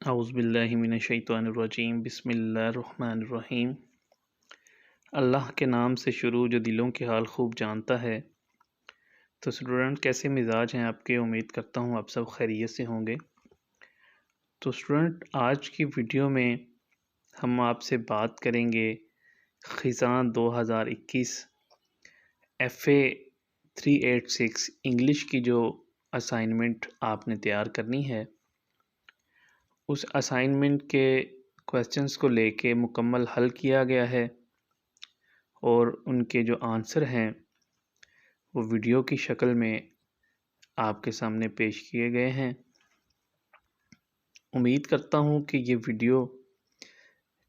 اعوذ باللہ من الشیطان الرجیم بسم اللہ الرحمن الرحیم۔ اللہ کے نام سے شروع جو دلوں کے حال خوب جانتا ہے۔ تو اسٹوڈنٹ کیسے مزاج ہیں آپ کے؟ امید کرتا ہوں آپ سب خیریت سے ہوں گے۔ تو اسٹوڈنٹ آج کی ویڈیو میں ہم آپ سے بات کریں گے خزاں 2021 FA 386 انگلش کی جو اسائنمنٹ آپ نے تیار کرنی ہے، اس اسائنمنٹ کے کویسچنز کو لے کے مکمل حل کیا گیا ہے اور ان کے جو آنسر ہیں وہ ویڈیو کی شکل میں آپ کے سامنے پیش کیے گئے ہیں۔ امید کرتا ہوں کہ یہ ویڈیو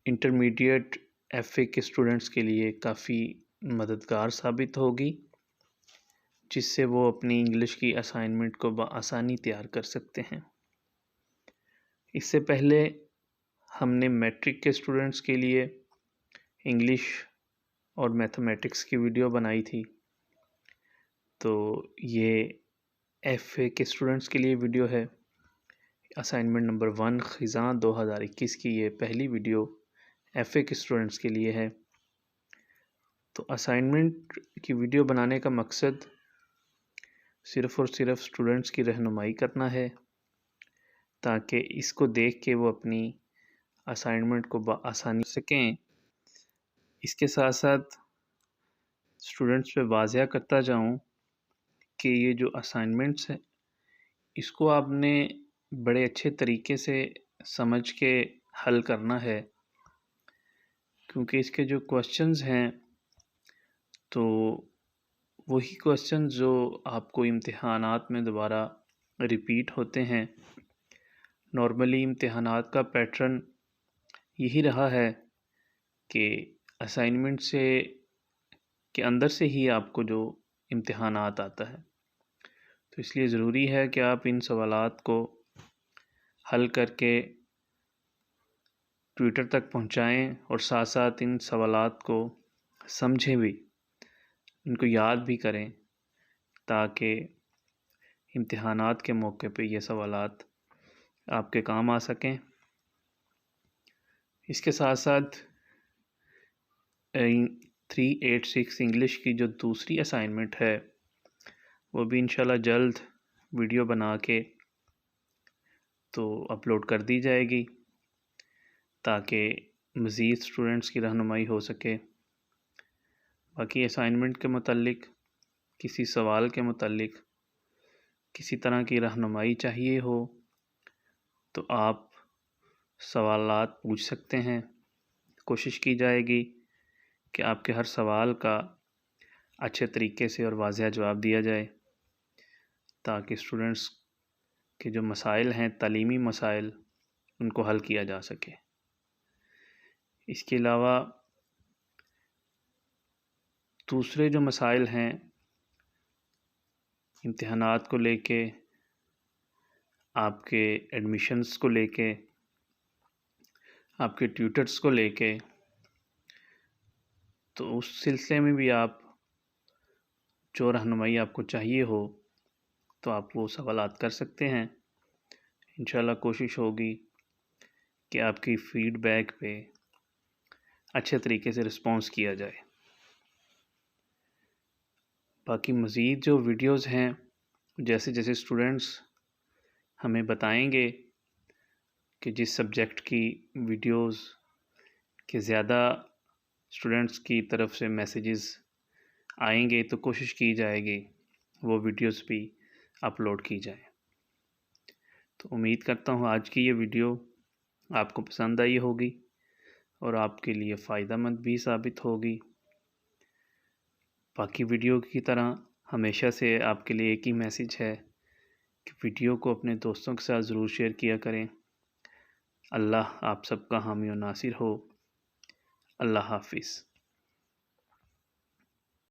انٹرمیڈیٹ FA کے اسٹوڈنٹس کے لیے کافی مددگار ثابت ہوگی، جس سے وہ اپنی انگلش کی اسائنمنٹ کو بآسانی تیار کر سکتے ہیں۔ اس سے پہلے ہم نے میٹرک کے اسٹوڈنٹس کے لیے انگلش اور میتھمیٹکس کی ویڈیو بنائی تھی، تو یہ FA کے اسٹوڈنٹس کے لیے ویڈیو ہے۔ اسائنمنٹ نمبر 1 خزاں 2021 کی یہ پہلی ویڈیو FA کے اسٹوڈنٹس کے لیے ہے۔ تو اسائنمنٹ کی ویڈیو بنانے کا مقصد صرف اور صرف اسٹوڈنٹس کی رہنمائی کرنا ہے، تاکہ اس کو دیکھ کے وہ اپنی اسائنمنٹ کو بآسانی سکیں۔ اس کے ساتھ ساتھ اسٹوڈنٹس پہ واضح کرتا جاؤں کہ یہ جو اسائنمنٹس ہے اس کو آپ نے بڑے اچھے طریقے سے سمجھ کے حل کرنا ہے، کیونکہ اس کے جو کویسچنز ہیں تو وہی کویسچنز جو آپ کو امتحانات میں دوبارہ ریپیٹ ہوتے ہیں۔ نارملی امتحانات کا پیٹرن یہی رہا ہے کہ اسائنمنٹ سے کے اندر سے ہی آپ کو جو امتحانات آتا ہے، تو اس لیے ضروری ہے کہ آپ ان سوالات کو حل کر کے ٹویٹر تک پہنچائیں اور ساتھ ساتھ ان سوالات کو سمجھیں بھی، ان کو یاد بھی کریں، تاکہ امتحانات کے موقع پہ یہ سوالات آپ کے کام آ سکیں۔ اس کے ساتھ ساتھ 386 انگلش کی جو دوسری اسائنمنٹ ہے وہ بھی انشاءاللہ جلد ویڈیو بنا کے تو اپلوڈ کر دی جائے گی، تاکہ مزید اسٹوڈنٹس کی رہنمائی ہو سکے۔ باقی اسائنمنٹ کے متعلق کسی سوال کے متعلق کسی طرح کی رہنمائی چاہیے ہو تو آپ سوالات پوچھ سکتے ہیں۔ کوشش کی جائے گی کہ آپ کے ہر سوال کا اچھے طریقے سے اور واضح جواب دیا جائے، تاکہ اسٹوڈنٹس کے جو مسائل ہیں تعلیمی مسائل ان کو حل کیا جا سکے۔ اس کے علاوہ دوسرے جو مسائل ہیں امتحانات کو لے کے، آپ کے ایڈمیشنز کو لے کے، آپ کے ٹیوٹرز کو لے کے، تو اس سلسلے میں بھی آپ جو رہنمائی آپ کو چاہیے ہو تو آپ وہ سوالات کر سکتے ہیں۔ انشاءاللہ کوشش ہوگی کہ آپ کی فیڈ بیک پہ اچھے طریقے سے رسپانس کیا جائے۔ باقی مزید جو ویڈیوز ہیں جیسے جیسے اسٹوڈنٹس ہمیں بتائیں گے کہ جس سبجیکٹ کی ویڈیوز کے زیادہ اسٹوڈنٹس کی طرف سے میسیجز آئیں گے تو کوشش کی جائے گی وہ ویڈیوز بھی اپلوڈ کی جائیں۔ تو امید کرتا ہوں آج کی یہ ویڈیو آپ کو پسند آئی ہوگی اور آپ کے لیے فائدہ مند بھی ثابت ہوگی۔ باقی ویڈیو کی طرح ہمیشہ سے آپ کے لیے ایک ہی میسیج ہے کہ ویڈیو کو اپنے دوستوں کے ساتھ ضرور شیئر کیا کریں۔ اللہ آپ سب کا حامی و ناصر ہو۔ اللہ حافظ۔